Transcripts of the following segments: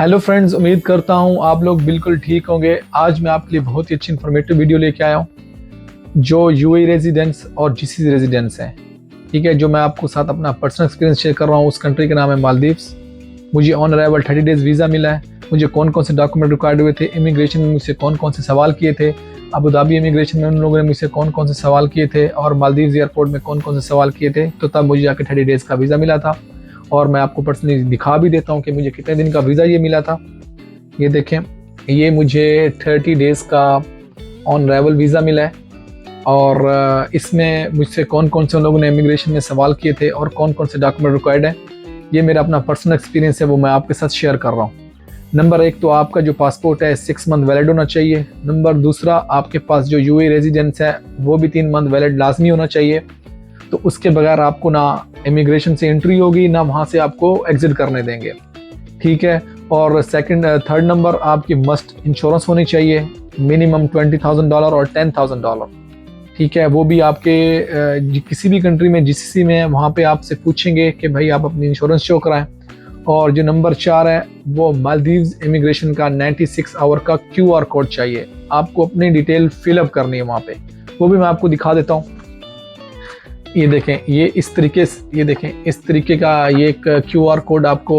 Hello friends, उम्मीद करता हूँ आप लोग बिल्कुल ठीक होंगे। आज मैं आपके लिए बहुत ही अच्छी इन्फॉर्मेटिव वीडियो लेके आया हूँ जो यूएई रेजिडेंट्स और जीसीसी रेजिडेंट्स हैं। ठीक है, जो मैं आपको साथ अपना पर्सनल एक्सपीरियंस शेयर कर रहा हूँ। उस कंट्री का नाम है मालदीव्स। मुझे ऑन अराइवल 30 डेज वीज़ा मिला है। मुझे कौन कौन से डॉक्यूमेंट रिक्वायर्ड हुए थे, इमिग्रेशन में मुझसे कौन कौन से सवाल किए थे, अबू धाबी इमिग्रेशन में उन लोगों ने मुझसे कौन कौन से सवाल किए थे, और मालदीव्स एयरपोर्ट में कौन कौन से सवाल किए थे, तो तब मुझे जाकर 30 डेज़ का वीज़ा मिला था। और मैं आपको पर्सनली दिखा भी देता हूँ कि मुझे कितने दिन का वीज़ा ये मिला था। ये देखें, ये मुझे 30 डेज़ का ऑन अराइवल वीज़ा मिला है। और इसमें मुझसे कौन कौन से उन लोगों ने इमिग्रेशन में सवाल किए थे और कौन कौन से डॉक्यूमेंट रिक्वायर्ड है, ये मेरा अपना पर्सनल एक्सपीरियंस है, वो मैं आपके साथ शेयर कर रहा हूँ। नंबर 1 तो आपका जो पासपोर्ट है 6 मंथ वैलिड होना चाहिए। नंबर 2 आपके पास जो यूएई रेजिडेंस है वो भी 3 मंथ वैलिड लाजमी होना चाहिए। तो उसके बगैर आपको ना इमिग्रेशन से एंट्री होगी, ना वहाँ से आपको एग्जिट करने देंगे। ठीक है। और थर्ड नंबर, आपकी मस्ट इंश्योरेंस होनी चाहिए, मिनिमम $20,000 और $10,000। ठीक है, वो भी आपके किसी भी कंट्री में जीसीसी में है वहाँ पे आपसे पूछेंगे कि भाई आप अपनी इंश्योरेंस शो कराएं। और जो नंबर 4 है वो मालदीव्स इमिग्रेशन का 96 आवर का QR कोड चाहिए। आपको अपनी डिटेल फिलअप करनी है वहाँ पे, वो भी मैं आपको दिखा देता हूँ। ये देखें, ये इस तरीके से, ये देखें इस तरीके का ये एक QR कोड आपको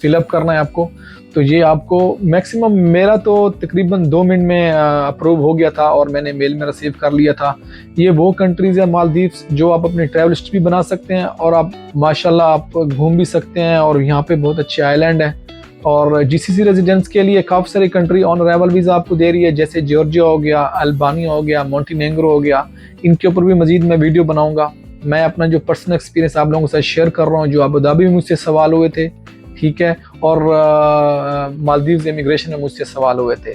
फिलअप करना है आपको। तो ये आपको मैक्सिमम, मेरा तो तकरीबन 2 मिनट में अप्रूव हो गया था और मैंने मेल में रिसीव कर लिया था। ये वो कंट्रीज़ है मालदीव्स जो आप अपनी ट्रैवल हिस्ट्री भी बना सकते हैं और आप माशाल्लाह आप घूम भी सकते हैं। और यहाँ पे बहुत अच्छे आइलैंड है। और जीसीसी रेजिडेंट्स के लिए काफ़ी सारी कंट्री ऑन अराइवल वीज़ा आपको दे रही है, जैसे जॉर्जिया हो गया, अल्बानिया हो गया, मोंटेनेग्रो हो गया। इनके ऊपर भी मजीद मैं वीडियो बनाऊंगा। मैं अपना जो पर्सनल एक्सपीरियंस आप लोगों के साथ शेयर कर रहा हूँ, जो अबू धाबी में मुझसे सवाल हुए थे, ठीक है, और मालदीव्स इमिग्रेशन में मुझसे सवाल हुए थे।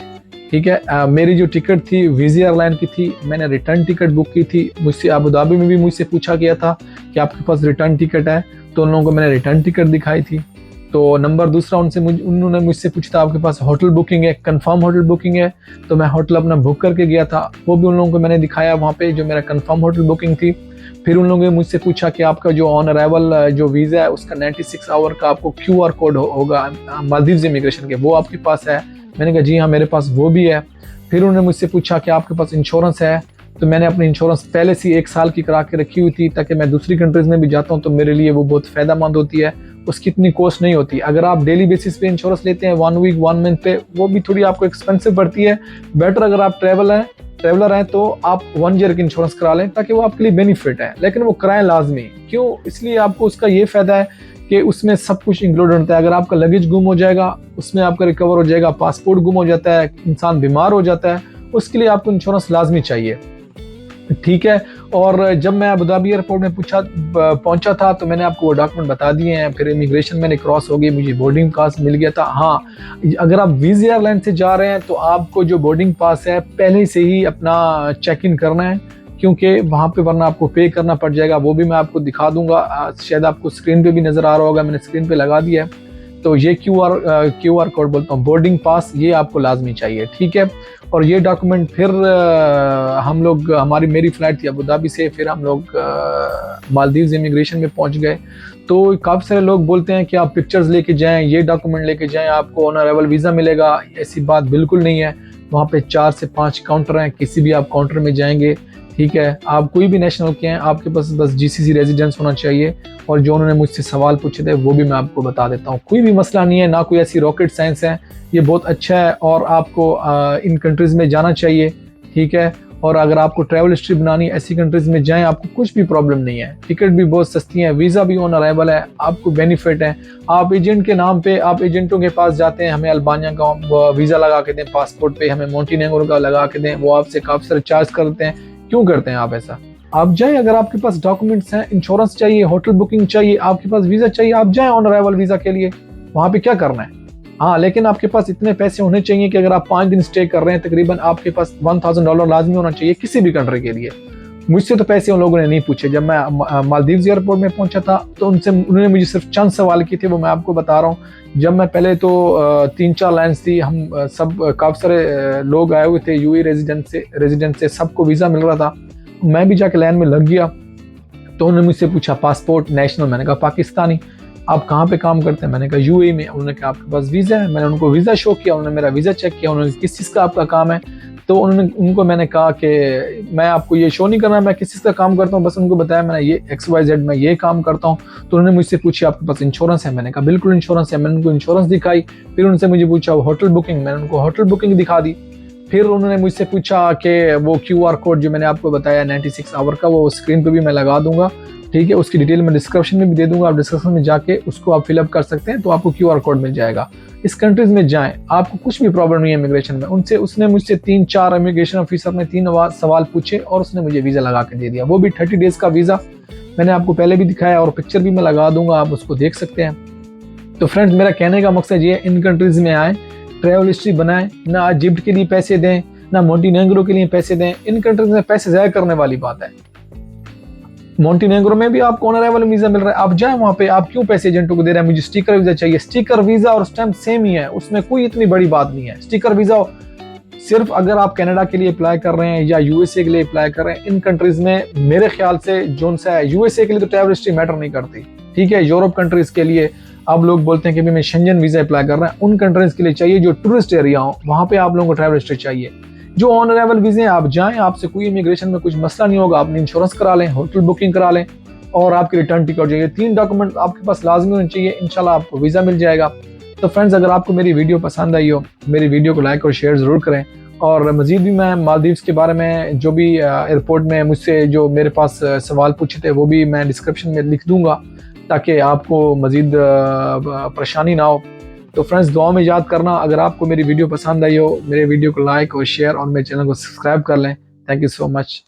ठीक है, मेरी जो टिकट थी वीज़ा एयरलाइन की थी, मैंने रिटर्न टिकट बुक की थी। मुझसे अबू धाबी में भी मुझसे पूछा गया था कि आपके पास रिटर्न टिकट है, तो उन लोगों को मैंने रिटर्न टिकट दिखाई थी। तो नंबर 2 उन्होंने मुझसे पूछा था आपके पास होटल बुकिंग है, कंफर्म होटल बुकिंग है, तो मैं होटल अपना बुक करके गया था, वो भी उन लोगों को मैंने दिखाया वहाँ पे जो मेरा कंफर्म होटल बुकिंग थी। फिर उन लोगों ने मुझसे पूछा कि आपका जो ऑन अराइवल जो वीज़ा है उसका 96 आवर का आपको QR कोड होगा मालदीव्स इमिग्रेशन के, वो आपके पास है? मैंने कहा जी हाँ, मेरे पास वो भी है। फिर उन्होंने मुझसे पूछा कि आपके पास इंश्योरेंस है, तो मैंने अपनी इंश्योरेंस पहले से 1 साल की करा के रखी हुई थी, ताकि मैं दूसरी कंट्रीज़ में भी जाता हूँ तो मेरे लिए वो बहुत फ़ायदेमंद होती है। उसकी इतनी कॉस्ट नहीं होती। अगर आप डेली बेसिस पे इंश्योरेंस लेते हैं 1 वीक 1 मंथ पे, वो भी थोड़ी आपको एक्सपेंसिव पड़ती है। बेटर अगर आप ट्रैवलर हैं तो आप 1 ईयर की इंश्योरेंस करा लें, ताकि वो आपके लिए बेनिफिट है, लेकिन वो कराएं लाजमी। क्यों? इसलिए आपको उसका ये फ़ायदा है कि उसमें सब कुछ इंक्लूड होता है। अगर आपका लगेज गुम हो जाएगा उसमें आपका रिकवर हो जाएगा, पासपोर्ट गुम हो जाता है, इंसान बीमार हो जाता है, उसके लिए आपको इंश्योरेंस लाजमी चाहिए। ठीक है। और जब मैं अबू धाबी एयरपोर्ट में पहुंचा था तो मैंने आपको वो डॉक्यूमेंट बता दिए हैं। फिर इमिग्रेशन मैंने क्रॉस हो गई, मुझे बोर्डिंग पास मिल गया था। हाँ, अगर आप वीज़ा एयरलाइन से जा रहे हैं तो आपको जो बोर्डिंग पास है पहले से ही अपना चेक इन करना है, क्योंकि वहाँ पे वरना आपको पे करना पड़ जाएगा। वो भी मैं आपको दिखा दूंगा, शायद आपको स्क्रीन पे भी नज़र आ रहा होगा, मैंने स्क्रीन पे लगा दिया है। तो ये QR कोड बोलता हूँ, बोर्डिंग पास, ये आपको लाजमी चाहिए। ठीक है। और ये डॉक्यूमेंट फिर हम लोग, मेरी फ़्लाइट थी अबू धाबी से, फिर हम लोग मालदीव्स इमिग्रेशन में पहुंच गए। तो काफ़ी सारे लोग बोलते हैं कि आप पिक्चर्स लेके जाएं, ये डॉक्यूमेंट लेके जाएं, आपको ऑन अराइवल वीज़ा मिलेगा। ऐसी बात बिल्कुल नहीं है। वहाँ पे 4 से 5 काउंटर हैं, किसी भी आप काउंटर में जाएंगे, ठीक है, आप कोई भी नेशनल के हैं, आपके पास बस जीसीसी रेजिडेंस होना चाहिए। और जो उन्होंने मुझसे सवाल पूछे थे वो भी मैं आपको बता देता हूँ। कोई भी मसला नहीं है, ना कोई ऐसी रॉकेट साइंस है, ये बहुत अच्छा है और आपको इन कंट्रीज़ में जाना चाहिए। ठीक है। और अगर आपको ट्रैवल हिस्ट्री बनानी है, ऐसी कंट्रीज़ में जाएं, आपको कुछ भी प्रॉब्लम नहीं है। टिकट भी बहुत सस्ती है, वीज़ा भी ऑन अराइवल है, आपको बेनिफिट है। आप एजेंट के नाम पे, आप एजेंटों के पास जाते हैं, हमें अल्बानिया का वीज़ा लगा के दें पासपोर्ट पे, हमें मोंटेनेग्रो का लगा के दें, वो आपसे काफ़ी सारे चार्ज करते हैं। क्यों करते हैं आप ऐसा? आप जाएं, अगर आपके पास डॉक्यूमेंट्स हैं, इंश्योरेंस चाहिए, होटल बुकिंग चाहिए, आपके पास वीज़ा चाहिए, आप जाएं ऑन अराइवल वीज़ा के लिए। वहाँ पे क्या करना है? हाँ, लेकिन आपके पास इतने पैसे होने चाहिए कि अगर आप 5 दिन स्टे कर रहे हैं, तकरीबन आपके पास $1,000 लाजमी होना चाहिए किसी भी कंट्री के लिए। मुझसे तो पैसे उन लोगों ने नहीं पूछे। जब मैं मालदीव्स एयरपोर्ट में पहुंचा था तो उन्होंने मुझे सिर्फ चंद सवाल किए थे, वो मैं आपको बता रहा हूँ। जब मैं पहले तो 3-4 लाइन्स थी, हम सब काफ़ी सारे लोग आए हुए थे यूएई रेजिडेंट से, सबको वीज़ा मिल रहा था। मैं भी जाके लाइन में लग गया तो उन्होंने मुझसे पूछा पासपोर्ट नेशनल, मैंने कहा पाकिस्तानी। आप कहाँ पे काम करते हैं? मैंने कहा यूएई में। उन्होंने कहा आपके पास वीज़ा है? मैंने उनको वीज़ा शो किया, उन्होंने मेरा वीज़ा चेक किया, उन्होंने किस चीज़ का आपका काम है, तो उनको मैंने कहा कि मैं आपको ये शो नहीं करना मैं किस चीज़ का काम करता हूँ, बस उनको बताया मैंने ये XYZ मैं ये काम करता हूँ। तो उन्होंने मुझसे पूछा आपके पास इंश्योरेंस है? मैंने कहा बिल्कुल इंश्योरेंस है। मैंने उनको इंश्योरेंस दिखाई। फिर उनसे मुझे पूछा होटल बुकिंग, मैंने उनको होटल बुकिंग दिखा दी। फिर उन्होंने मुझसे पूछा कि वो QR कोड जो मैंने आपको बताया 96 आवर का, वो स्क्रीन पे भी मैं लगा दूंगा, ठीक है, उसकी डिटेल मैं डिस्क्रिप्शन में भी दे दूंगा, आप डिस्क्रिप्शन में जाके उसको आप फिलअप कर सकते हैं, तो आपको QR कोड मिल जाएगा। इस कंट्रीज में जाएं, आपको कुछ भी प्रॉब्लम नहीं है इमिग्रेशन में। उसने मुझसे 3-4 इमिग्रेशन ऑफिसर ने 3 सवाल पूछे और उसने मुझे वीज़ा लगा के दे दिया, वो भी 30 डेज का वीज़ा। मैंने आपको पहले भी दिखाया और पिक्चर भी मैं लगा दूंगा, आप उसको देख सकते हैं। तो फ्रेंड्स, मेरा कहने का मकसद ये है, इन कंट्रीज में आए, ट्रैवल हिस्ट्री बनाएं, ना इजिप्ट के लिए पैसे दें, ना मोंटेनेग्रो के लिए पैसे दें। इन कंट्रीज में पैसे ज़ाया करने वाली बात है। मोंटेनेग्रो में भी आपको ऑन अराइवल वीजा मिल रहा है, आप जाए वहां पे, आप क्यों पैसे एजेंटों को दे रहे हैं? मुझे स्टिकर वीजा चाहिए। स्टिकर वीजा और स्टैंप सेम ही है, उसमें कोई इतनी बड़ी बात नहीं है। स्टिकर वीजा सिर्फ अगर आप कनाडा के लिए अप्लाई कर रहे हैं या यूएसए के लिए अप्लाई कर रहे हैं, इन कंट्रीज में मेरे ख्याल से जोन सा है, यूएसए के लिए तो ट्रैवल हिस्ट्री मैटर नहीं करती, ठीक है। यूरोप कंट्रीज के लिए आप लोग बोलते हैं कि मैं शेंजन वीजा अप्लाई कर रहा हूं, उन कंट्रीज के लिए चाहिए जो टूरिस्ट एरिया हो, वहां पे आप लोगों को ट्रैवल हिस्ट्री चाहिए। जो ऑन अराइवल वीजे आप जाएं, आपसे कोई इमिग्रेशन में कुछ मसला नहीं होगा, आपने इंश्योरेंस करा लें, होटल बुकिंग करा लें और आपकी रिटर्न टिकट चाहिए, 3 डॉक्यूमेंट आपके पास लाजमी होने चाहिए, इंशाल्लाह आपको वीजा मिल जाएगा। तो फ्रेंड्स, अगर आपको मेरी वीडियो पसंद आई हो, मेरी वीडियो को लाइक और शेयर जरूर करें। और मजीद भी मैं मालदीव्स के बारे में जो भी एयरपोर्ट में मुझसे जो मेरे पास सवाल पूछे थे, वो भी मैं डिस्क्रिप्शन में लिख दूंगा ताकि आपको मजीद परेशानी ना हो। तो फ्रेंड्स, दुआ में याद करना, अगर आपको मेरी वीडियो पसंद आई हो, मेरे वीडियो को लाइक और शेयर और मेरे चैनल को सब्सक्राइब कर लें। Thank you so much.